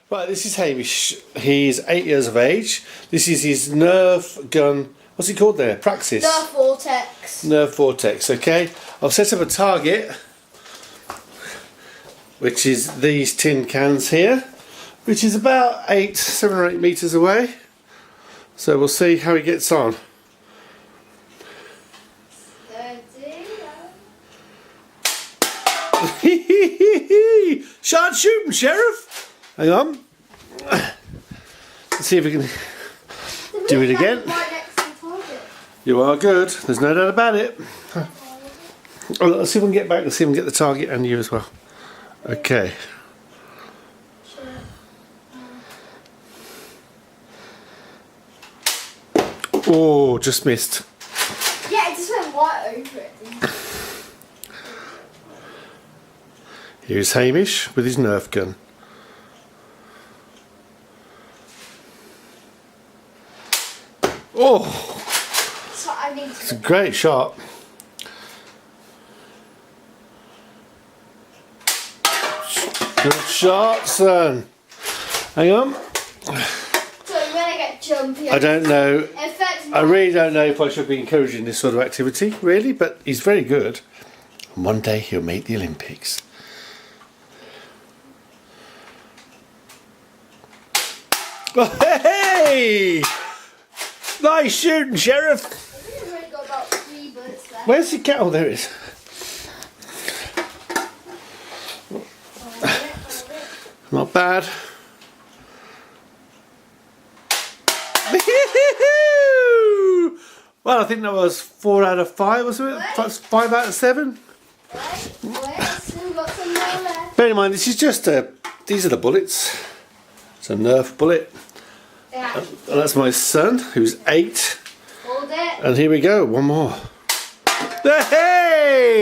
Right, this is Hamish. He's 8 years of age. This is his Nerf Gun. What's it called there? Praxis. Nerf Vortex. Nerf Vortex, okay. I've set up a target, which is these tin cans here, which is about 7 or 8 metres away. So we'll see how he gets on. Shan't shoot him, Sheriff. Hang on. Let's see if we can do it again. Right next to the target. You are good. There's no doubt about it. Oh, let's see if we can get back. Let's see if we can get the target and you as well. Okay. Oh, just missed. Yeah, it just went right over it. Didn't it? Here's Hamish with his Nerf gun. Oh, So I need it's to. a great shot. Good shot, son. Hang on. So when I get jumpy, I don't know. it affects I my. really don't know if I should be encouraging this sort of activity, really, but he's very good. And one day he'll make the Olympics. Hey! Nice shooting, Sheriff. I think I've only got about 3 bullets left. Where's the cat? Oh, there it is. Not bad. Well, I think that was 4 out of 5, wasn't it? 5 out of 7. Wait, still got some more left. Bear in mind, this is just these are the bullets. It's a Nerf bullet. Yeah, And that's my son, who's 8. hold it. And here we go, one more. Hey!